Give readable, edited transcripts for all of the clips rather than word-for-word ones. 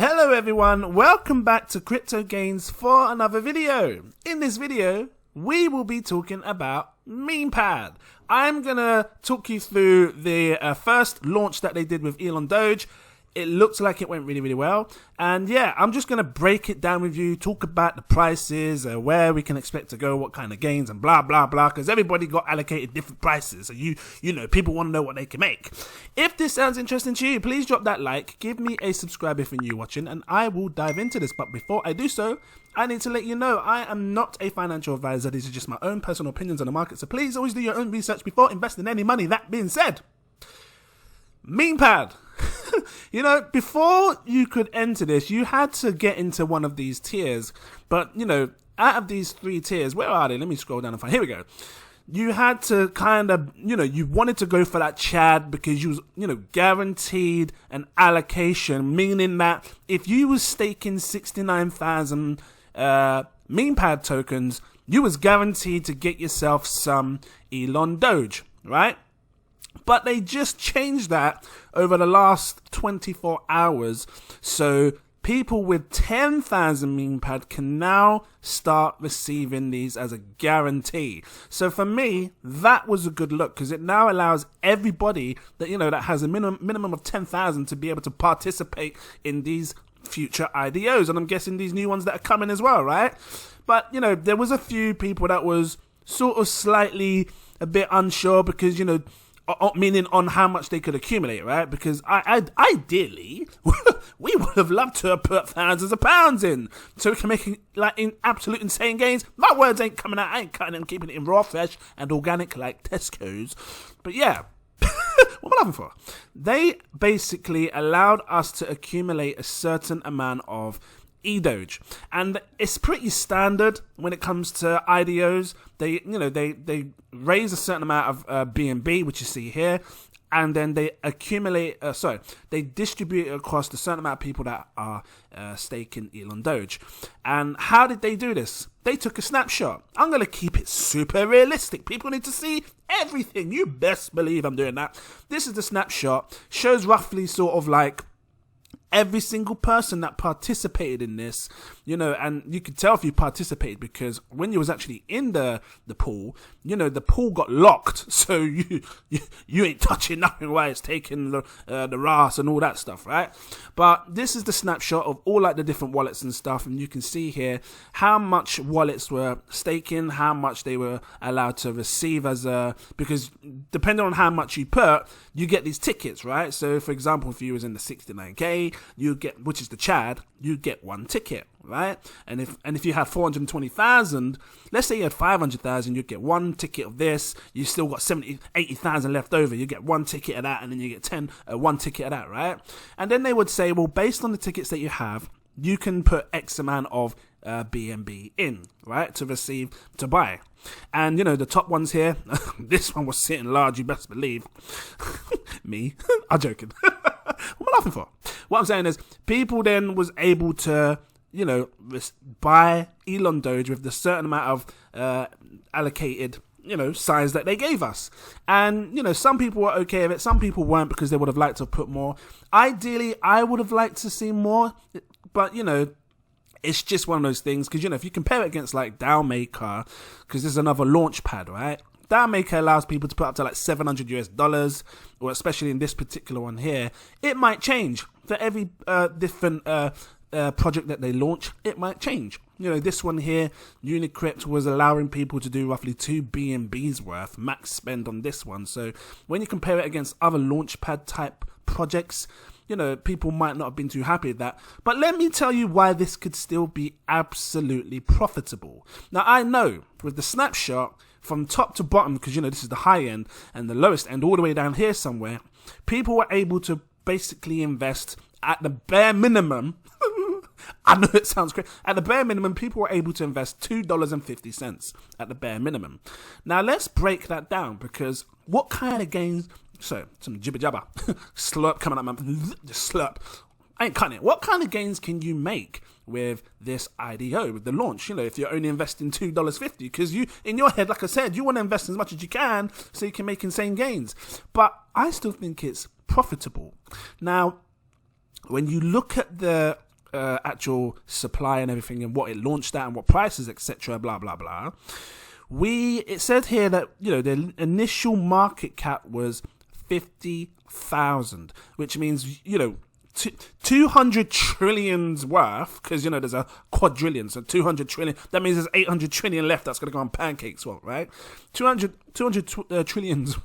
Hello everyone, welcome back to cryptogains for another video. In this video, we will be talking about MEMEPAD. I'm gonna talk you through the first launch that they did with ELONDOGE. It looks like it went really well, and yeah, I'm just gonna break it down with you, talk about the prices, where we can expect to go, what kind of gains, and blah blah blah, because everybody got allocated different prices, so you know, people want to know what they can make. If this sounds interesting to you, please drop that like, give me a subscribe if you're new watching, and I will dive into this. But before I do so, I need to let you know I am not a financial advisor. These are just my own personal opinions on the market, so please always do your own research before investing any money. That being said, MEMEPAD. You know, before you could enter this, you had to get into one of these tiers. But, you know, out of these three tiers, where are they? Let me scroll down and find. Here we go. You had to kind of, you know, you wanted to go for that Chad because you was, you know, guaranteed an allocation, meaning that if you was staking 69,000 MEMEPAD tokens, you was guaranteed to get yourself some ELONDOGE, right? But they just changed that over the last 24 hours. So people with 10,000 MEMEPAD can now start receiving these as a guarantee. So for me, that was a good look, because it now allows everybody that, you know, that has a minimum of 10,000 to be able to participate in these future IDOs. And I'm guessing these new ones that are coming as well, right? But, you know, there was a few people that was sort of slightly a bit unsure because, you know, meaning on how much they could accumulate, right? Because ideally, we would have loved to have put thousands of pounds in so we can make like in absolute insane gains. My words ain't coming out. I ain't cutting and keeping it in raw, fresh, and organic like Tesco's. But yeah, what am I laughing for? They basically allowed us to accumulate a certain amount of EDOGE, and it's pretty standard when it comes to IDOs. They, you know, they raise a certain amount of BNB, which you see here, and then they accumulate. They distribute it across the certain amount of people that are staking ELONDOGE. And how did they do this? They took a snapshot. I'm gonna keep it super realistic. People need to see everything. You best believe I'm doing that. This is the snapshot. Shows roughly sort of like every single person that participated in this, you know, and you could tell if you participated because when you was actually in the pool, you know, the pool got locked, so you ain't touching nothing while it's taking the RAS and all that stuff, right? But this is the snapshot of all like the different wallets and stuff, and you can see here how much wallets were staking, how much they were allowed to receive as because depending on how much you put, you get these tickets, right? So for example, if you was in the 69k, you get, which is the Chad, you get one ticket, right? And if you have 420,000, let's say you had 500,000, you get one ticket of this. You still got 80,000 left over. You get one ticket of that, and then you get one ticket of that, right? And then they would say, well, based on the tickets that you have, you can put X amount of BNB in, right, to buy. And you know, the top ones here, this one was sitting large, you best believe. Me, I'm joking. What am I laughing for? What I'm saying is, people then was able to, you know, buy ELONDOGE with the certain amount of allocated, you know, size that they gave us. And, you know, some people were okay with it, some people weren't because they would have liked to put more. Ideally, I would have liked to see more, but, you know, it's just one of those things, because, you know, if you compare it against like DAO Maker, because there's another launch pad, right? DAO Maker allows people to put up to like $700 US, or especially in this particular one here, it might change for every different project that they launch. It might change. You know, this one here, Unicrypt, was allowing people to do roughly 2 BNBs worth max spend on this one. So when you compare it against other launchpad type projects, you know, people might not have been too happy with that. But let me tell you why this could still be absolutely profitable. Now, I know with the snapshot from top to bottom, because, you know, this is the high end and the lowest end all the way down here somewhere, people were able to basically invest at the bare minimum. I know it sounds crazy. At the bare minimum, people were able to invest $2.50 at the bare minimum. Now, let's break that down, because what kind of gains... So, some jibber jabber. Slurp coming out my mouth. Just slurp. I ain't cutting it. What kind of gains can you make with this IDO, with the launch? You know, if you're only investing $2.50, because you, in your head, like I said, you want to invest as much as you can so you can make insane gains. But I still think it's profitable. Now, when you look at the actual supply and everything and what it launched at and what prices, etc., blah blah blah, it said here that, you know, the initial market cap was 50,000, which means, you know, 200 trillions worth, because, you know, there's a quadrillion, so 200 trillion, that means there's 800 trillion left that's going to go on pancake swap, right? 200 trillions,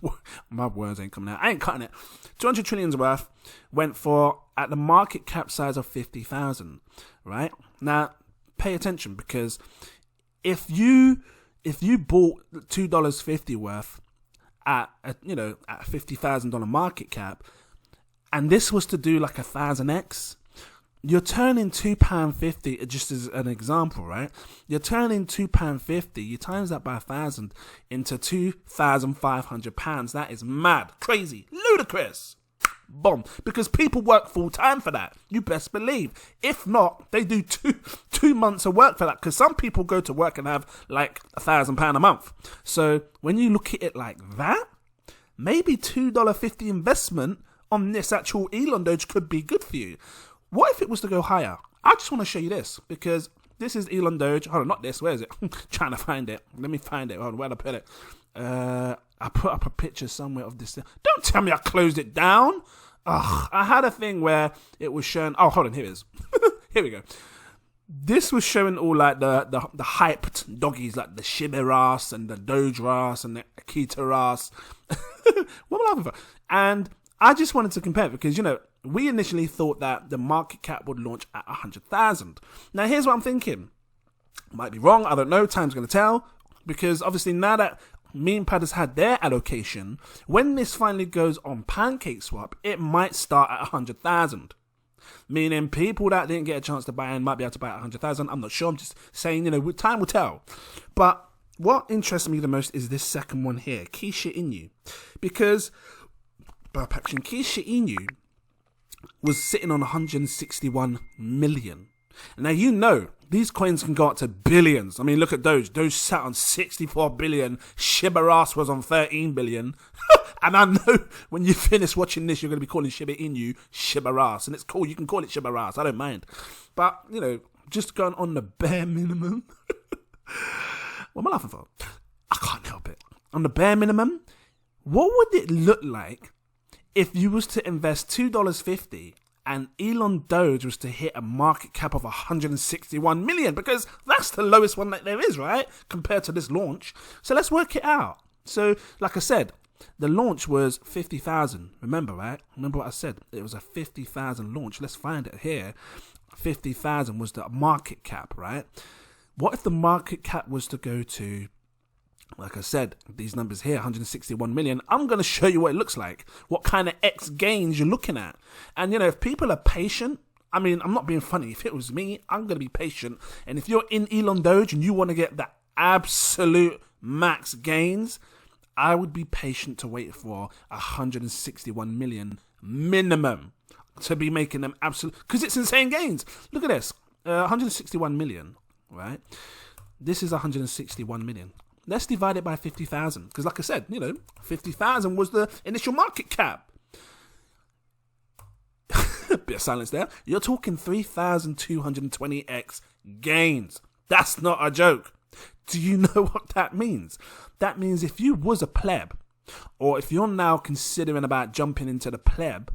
my words ain't coming out, I ain't cutting it. 200 trillions worth went for, at the market cap size of 50,000, right? Now, pay attention, because if you bought $2.50 worth at you know, at $50,000 market cap, and this was to do like 1,000x, you're turning £2.50, just as an example, right? You're turning £2.50, you times that by 1,000 into £2,500. That is mad, crazy, ludicrous. Bomb. Because people work full time for that. You best believe. If not, they do two months of work for that. Because some people go to work and have like £1,000 a month. So when you look at it like that, maybe $2.50 investment on this actual ELONDOGE could be good for you. What if it was to go higher? I just want to show you this, because this is ELONDOGE. Hold on, not this. Where is it? Trying to find it. Let me find it. Hold on, where did I put it? I put up a picture somewhere of this. Don't tell me I closed it down. Ugh, I had a thing where it was showing. Oh, hold on, here it is. Here we go. This was showing all like the hyped doggies, like the Shiba Ras and the Doge Ras and the Akita Ras. What am I laughing for? And I just wanted to compare it because, you know, we initially thought that the market cap would launch at 100,000. Now, here's what I'm thinking. Might be wrong. I don't know. Time's going to tell. Because obviously now that MEMEPAD has had their allocation, when this finally goes on PancakeSwap, it might start at 100,000. Meaning people that didn't get a chance to buy in might be able to buy at 100,000. I'm not sure. I'm just saying, you know, time will tell. But what interests me the most is this second one here, Keisha Inu. Because Keisha Inu was sitting on 161 million. Now, you know, these coins can go up to billions. I mean, look at Doge. Doge sat on 64 billion. Shiba Ras was on 13 billion. And I know when you finish watching this, you're going to be calling Shiba Inu Shiba Ras. And it's cool. You can call it Shiba Ras. I don't mind. But, you know, just going on the bare minimum. What am I laughing for? I can't help it. On the bare minimum, what would it look like if you was to invest $2.50 and ELONDOGE was to hit a market cap of 161 million? Because that's the lowest one that there is, right? Compared to this launch. So let's work it out. So, like I said, the launch was 50,000. Remember, right? Remember what I said? It was a 50,000 launch. Let's find it here. 50,000 was the market cap, right? What if the market cap was to go to, like I said, these numbers here, 161 million. I'm going to show you what it looks like, what kind of X gains you're looking at. And, you know, if people are patient, I mean, I'm not being funny. If it was me, I'm going to be patient. And if you're in ELONDOGE and you want to get the absolute max gains, I would be patient to wait for 161 million minimum to be making them absolute, because it's insane gains. Look at this, 161 million, right? This is 161 million. Let's divide it by 50,000. Because like I said, you know, 50,000 was the initial market cap. Bit of silence there. You're talking 3,220x gains. That's not a joke. Do you know what that means? That means if you was a pleb, or if you're now considering about jumping into the pleb,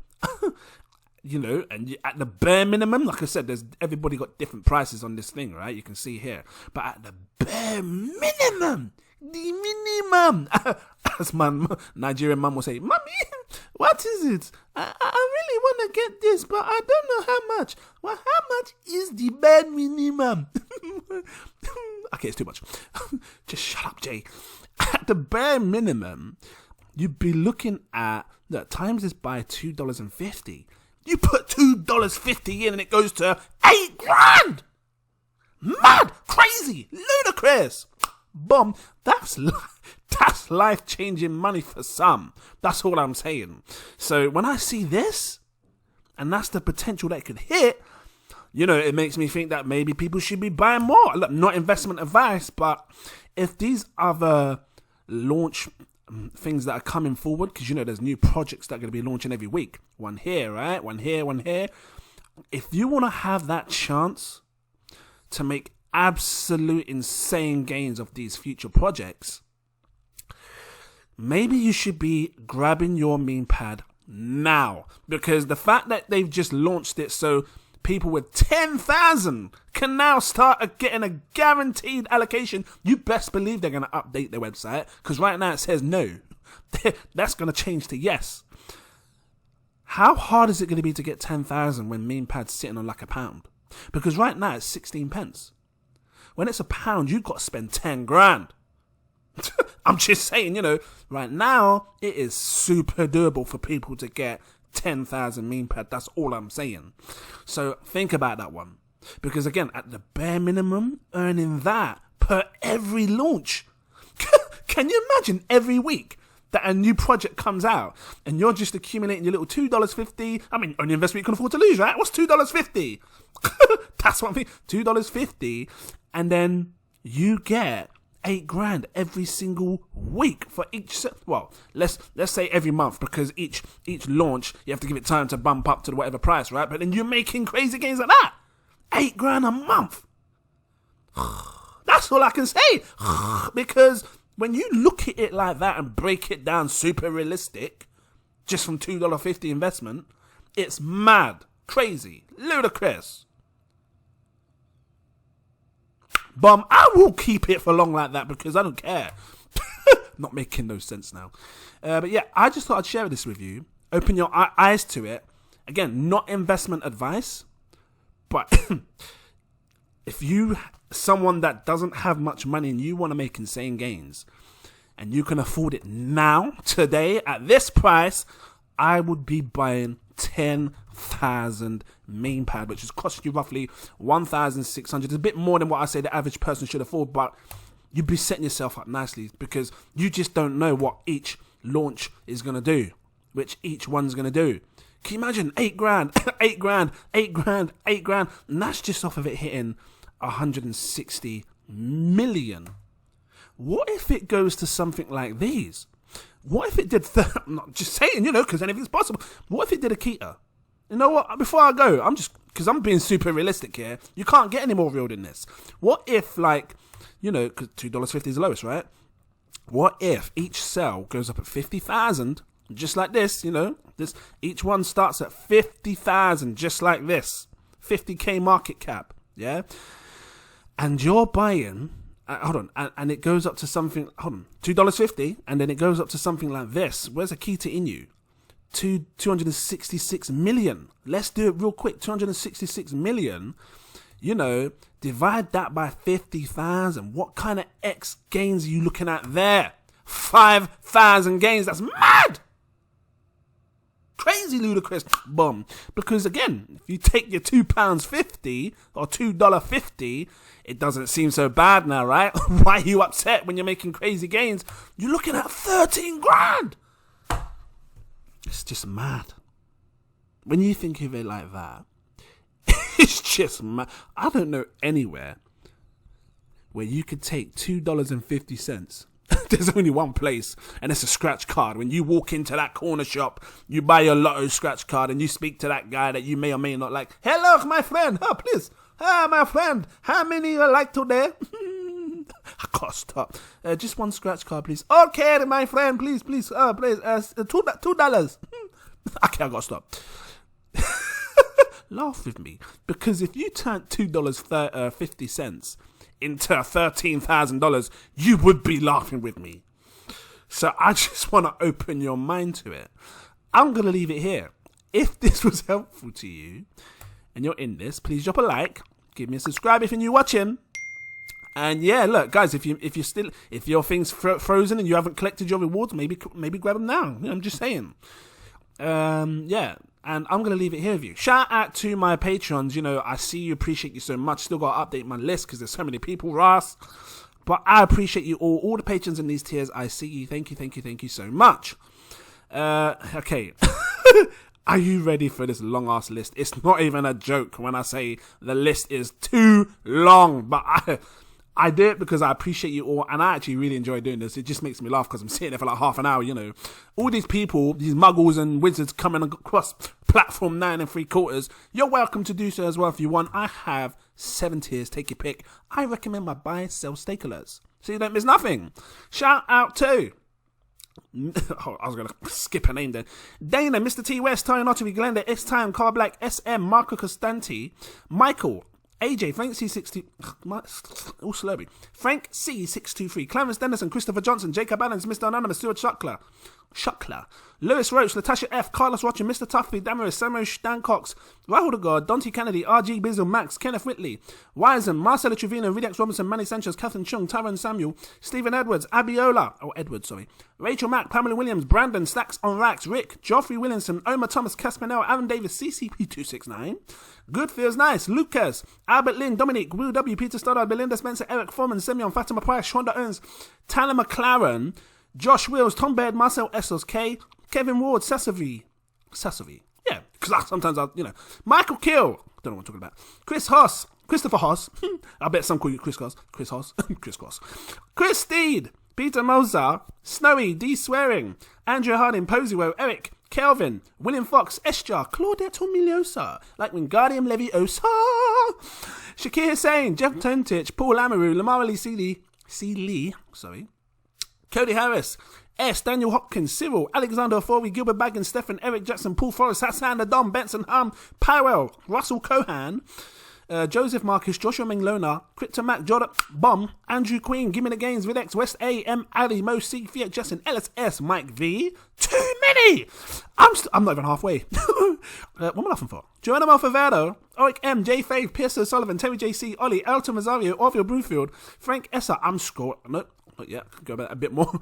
you know, and you, at the bare minimum, like I said, everybody got different prices on this thing, right? You can see here. But at the bare minimum, the minimum, as my Nigerian mum will say, "Mommy, what is it? I really want to get this, but I don't know how much." Well, how much is the bare minimum? Okay, it's too much. Just shut up, Jay. At the bare minimum, you'd be looking at, look, times this by $2.50. You put $2.50 in and it goes to $8,000. Mad, crazy, ludicrous. Bomb. That's life-changing money for some. That's all I'm saying. So when I see this, and that's the potential that it could hit, you know, it makes me think that maybe people should be buying more. Look, not investment advice, but if these other launch things that are coming forward, because, you know, there's new projects that are going to be launching every week. One here, right? One here, one here. if you want to have that chance to make absolute insane gains of these future projects, maybe you should be grabbing your MEMEPAD now, because the fact that they've just launched it so people with 10,000 can now start getting a guaranteed allocation, you best believe they're going to update their website, because right now it says no. That's going to change to yes. How hard is it going to be to get 10,000 when MEMEPAD's sitting on like £1? Because right now it's 16 pence. When it's £1, you've got to spend 10 grand. I'm just saying, right now it is super doable for people to get 10,000 MEMEPAD. That's all I'm saying. So think about that one. Because again, at the bare minimum, earning that per every launch. Can you imagine every week that a new project comes out and you're just accumulating your little $2.50? I mean, only investment you can afford to lose, right? What's $2.50? That's what I'm thinking. $2.50, and then you get 8 grand every single week for each. Well, let's say every month, because each launch you have to give it time to bump up to whatever price, right? But then you're making crazy gains like that. 8 grand a month. That's all I can say. Because when you look at it like that and break it down super realistic, just from $2.50 investment, it's mad, crazy, ludicrous. But I will keep it for long like that because I don't care. Not making no sense now. But yeah, I just thought I'd share this with you. Open your eyes to it. Again, not investment advice. But if you, someone that doesn't have much money and you want to make insane gains, and you can afford it now, today, at this price, I would be buying 10,000 MEMEPAD, which is costing you roughly 1,600. It's a bit more than what I say the average person should afford, but you'd be setting yourself up nicely because you just don't know what each launch is going to do, which each one's going to do. Can you imagine 8 grand, 8 grand, 8 grand, 8 grand, and that's just off of it hitting 160 million. What if it goes to something like these? What if it did, I'm not just saying, because anything's possible. What if it did a Kita? You know what, before I go, because I'm being super realistic here, you can't get any more real than this. What if, because $2.50 is the lowest, right? What if each sell goes up at 50,000, just like this, each one starts at 50,000, just like this, 50k market cap, yeah? And you're buying, and it goes up to something, $2.50, and then it goes up to something like this. Where's a Kita in you? 266 million. Let's do it real quick. 266 million, divide that by 50,000. What kind of X gains are you looking at there? 5,000 gains. That's mad. Crazy ludicrous. Boom. Because again, if you take your £2.50 or $2.50, it doesn't seem so bad now, right? Why are you upset when you're making crazy gains? You're looking at 13 grand. It's just mad. When you think of it like that, it's just mad. I don't know anywhere where you could take $2.50. There's only one place, and it's a scratch card. When you walk into that corner shop, you buy your lotto scratch card, and you speak to that guy that you may or may not like. Hello, my friend. Oh, please. My friend. How many you like today? I can't stop. Just one scratch card, please. Okay, my friend, please. Please. $2. Okay, I gotta stop. Laugh with me, because if you turn $2.50 into $13,000, you would be laughing with me. So I just want to open your mind to it. I'm gonna leave it here. If this was helpful to you and you're in this, please drop a like, give me a subscribe if you're new watching. And yeah, look, guys, if your thing's frozen and you haven't collected your rewards, maybe grab them now. I'm just saying. Yeah, and I'm gonna leave it here with you. Shout out to my patrons. I see you, appreciate you so much. Still got to update my list because there's so many people, Ross. But I appreciate you all the patrons in these tiers. I see you. Thank you so much. Okay. Are you ready for this long ass list? It's not even a joke when I say the list is too long, but I do it because I appreciate you all, and I actually really enjoy doing this. It just makes me laugh because I'm sitting there for like half an hour, All these people, these muggles and wizards coming across platform 9 3/4, you're welcome to do so as well if you want. I have 7 tiers, take your pick. I recommend my buy, sell, stake alerts, so you don't miss nothing. Shout out to I was going to skip a name there. Dana, Mr. T West, Tony Notary, Glenda, S Time, Car Black, SM, Marco Costanti, Michael, AJ, Frank C62, all slurry, Frank C623, Clarence Dennison, Christopher Johnson, Jacob Adams, Mr. Anonymous, Stuart Shuckler, Lewis Roach, Latasha F, Carlos Watcher, Mr. Tuffy, Damaris, Samuel Stancox, Rahul the God, Dante Kennedy, RG Bizzle, Max, Kenneth Whitley, Wiseman, Marcelo Trevino, Ridex Robinson, Manny Sanchez, Catherine Chung, Tyrone Samuel, Stephen Edwards, Rachel Mack, Pamela Williams, Brandon, Stacks on Racks, Rick, Geoffrey Williamson, Omar Thomas, Caspanel, Aaron Davis, CCP269, Good Feels Nice, Lucas, Albert Lynn, Dominic, Will W, Peter Stoddard, Belinda Spencer, Eric Foreman, Simeon, Fatima Price, Shonda Owens, Tanner McLaren, Josh Wills, Tom Baird, Marcel Essos, K, Kevin Ward, Sassovi. Yeah, because sometimes Michael Kill, don't know what I'm talking about. Christopher Hoss, I bet some call you Chris Hoss, Chris Cross. Chris Steed, Peter Moser, Snowy, D Swearing, Andrea Harding, Posywell, Eric, Kelvin, William Fox, Escher, Claudette Miliosa, like Wingardium Leviosa, Shakir Hussain, Jeff Tontich, Paul Amaru, Lamar Lee C. Lee, Cody Harris, S. Daniel Hopkins, Cyril, Alexander Forey, Gilbert Baggins, Stephen, Eric Jackson, Paul Forrest, Hassan Adam, Benson Hum, Powell, Russell Cohan, Joseph Marcus, Joshua Menglona, Crypto Mac, Jordan Bomb, Andrew Queen, Gimme the Gains, Videx, West A, M, Ali, Mo C, Fiat, Justin, Ellis S, Mike V. Too many! I'm not even halfway. What am I laughing for? Geronimo Favero, Oric M, J Fave, Pierce O'Sullivan, Terry JC, Ollie, Elton Mazario, Orville Brewfield, Frank Esser, yeah, go about a bit more.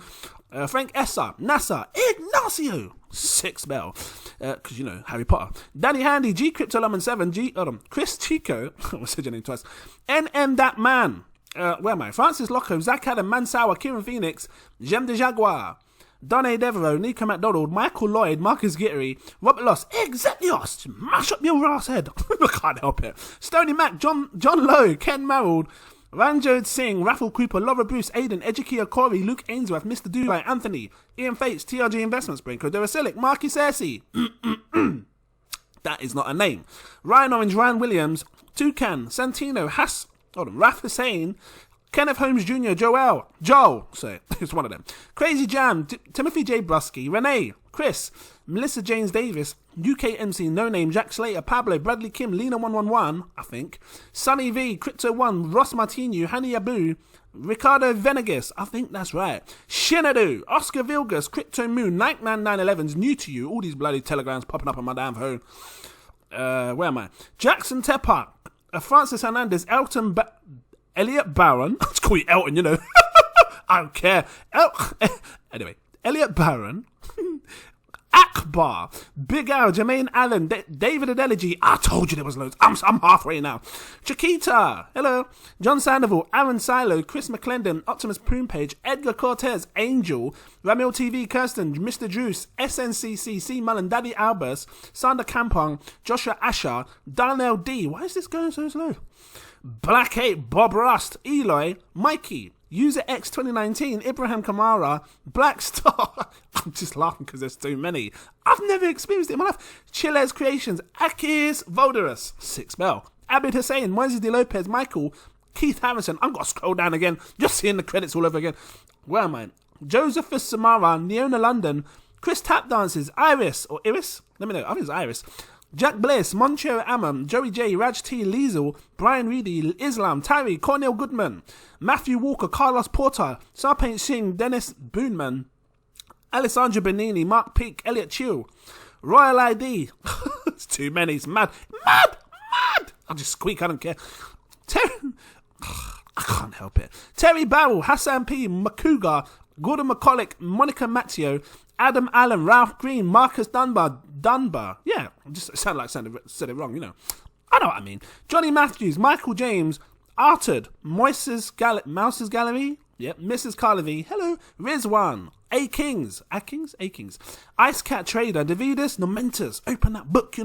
Frank Esser, NASA, Ignacio, 6 bell, because Harry Potter. Danny Handy, G Crypto Lemon 7, Chris Chico, I said your name twice. NM That Man, where am I? Francis Loco, Zach Adam, Mansour, Kieran Phoenix, Jem de Jaguar, Donny Devereaux, Nico McDonald, Michael Lloyd, Marcus Gittery, Robert Loss, Execuos, mash up your ass head. I can't help it. Stony Mac, John Lowe, Ken Merrill, Ranjot Singh, Raffle Cooper, Laura Bruce, Aiden, Ejikia Corey, Luke Ainsworth, Mr. Dubai, Anthony, Ian Fates, TRG Investments, Brinko, Duracilic, Marky Cersei. That is not a name. Ryan Orange, Ryan Williams, Toucan, Santino, Raf Hussain, Kenneth Holmes Jr., Joel, so it's one of them. Crazy Jam, Timothy J. Brusky, Renee, Chris, Melissa James Davis, UK MC, No Name, Jack Slater, Pablo, Bradley Kim, Lena111, I think, Sunny V, Crypto One, Ross Martinu, Hani Abu, Ricardo Venegas, I think that's right, Shinadu, Oscar Vilgas, Crypto Moon, Nightman 911's new to you, all these bloody telegrams popping up on my damn phone. Where am I? Jackson Tepak, Francis Hernandez, Elliot Barron, let's call you Elton, I don't care. Anyway, Elliot Barron, Akbar, Big Al, Jermaine Allen, David Adelegy. I told you there was loads. I'm halfway now. Chiquita, hello. John Sandoval, Aaron Silo, Chris McClendon, Optimus Prunepage, Edgar Cortez, Angel, Ramil TV, Kirsten, Mr. Druce, SNCC, C. Mullen, Daddy Albers, Sander Kampong, Joshua Asher, Darnell D. Why is this going so slow? Black 8, Bob Rust, Eloy, Mikey, User X 2019, Ibrahim Kamara, Black Star. I'm just laughing because there's too many. I've never experienced it in my life. Chiles Creations, Akis Voderus, 6 bell. Abid Hussein, Moises De Lopez, Michael, Keith Harrison. I've got to scroll down again, just seeing the credits all over again. Where am I? Josephus Samara, Neona London, Chris Tap Dances, Iris, or Iris? Let me know. I think it's Iris. Jack Bliss, Moncho Amam, Joey J, Raj T, Liesel, Brian Reedy, Islam, Tyree, Cornel Goodman, Matthew Walker, Carlos Porter, Sarpaint Singh, Dennis Boonman, Alessandro Benini, Mark Peake, Elliot Chill, Royal ID. It's too many. It's mad. I'll just squeak. I don't care. I can't help it. Terry Barrell, Hassan P, Makuga, Gordon McCulloch, Monica Matteo, Adam Allen, Ralph Green, Marcus Dunbar. Yeah, just said it wrong, I know what I mean. Johnny Matthews, Michael James, Artud, Mouse's Gallery. Yep, Mrs. Carlevy. Hello, Rizwan, A-Kings, Ice Cat Trader, Davidus, Nomentus, open that book,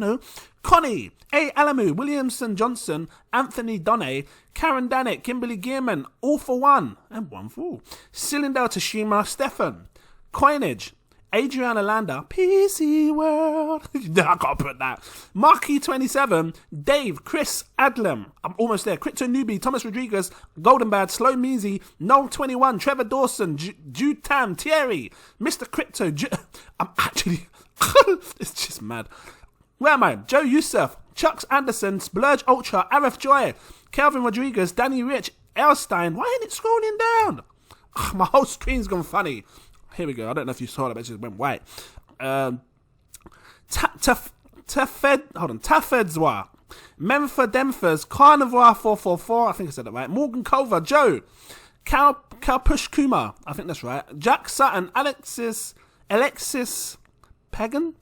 Connie, A. Alamu, Williamson Johnson, Anthony Donne, Karen Danick, Kimberly Gearman, All for One, and One for All. Cylinder Tashima, Stefan, Coinage, Adriana Landa, PC World. I can't put that. Marky27, Dave, Chris Adlam. I'm almost there. Crypto Newbie, Thomas Rodriguez, Golden Bad, Slow Measy, Noel21, Trevor Dawson, Jude Tam, Thierry, Mr. Crypto. I'm actually, it's just mad. Where am I? Joe Youssef, Chucks Anderson, Splurge Ultra, Arif Joy, Kelvin Rodriguez, Danny Rich, Elstein. Why ain't it scrolling down? Ugh, my whole screen's gone funny. Here we go. I don't know if you saw that, but it just went white. Tafedzwa, Memphis Demphers, Carnivore 444. I think I said that right. Morgan Culver, Joe, Kalpush Kumar. I think that's right. Jack Sutton, Alexis Pagan,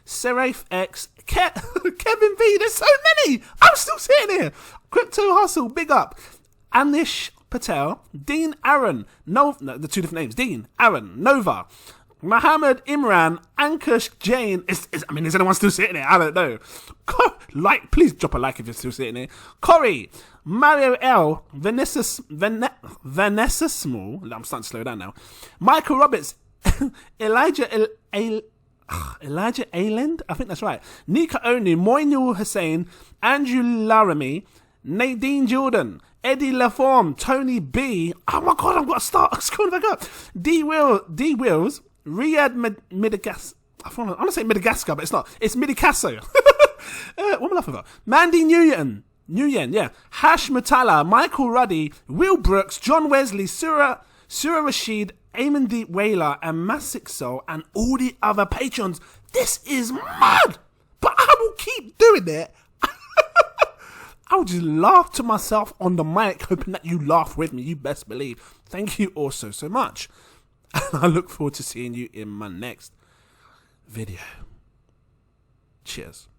Seraph X, Kevin V. There's so many. I'm still sitting here. Crypto Hustle, big up. Anish Patel, Dean Aaron, the two different names. Dean Aaron, Nova, Mohammed Imran, Ankush Jain. Is anyone still sitting here? I don't know. Please drop a like if you're still sitting here. Corey, Mario L, Vanessa Small. I'm starting to slow down now. Michael Roberts, Elijah Ayland, I think that's right. Nika Oni, Moinul Hussein, Andrew Laramie, Nadine Jordan, Eddie Laforme, Tony B. Oh my god, I've got to start scrolling back up. D Wills, Riyadh Madagascar. I want to say Madagascar, but it's not. It's Midicasso. What am I laughing about? Mandy Nguyen, yeah. Hash Mutala, Michael Ruddy, Will Brooks, John Wesley, Surah Rashid, Amondeep Whaler, and Masik Soul, and all the other patrons. This is mad, but I will keep doing it. I'll just laugh to myself on the mic, hoping that you laugh with me. You best believe. Thank you all so much. And I look forward to seeing you in my next video. Cheers.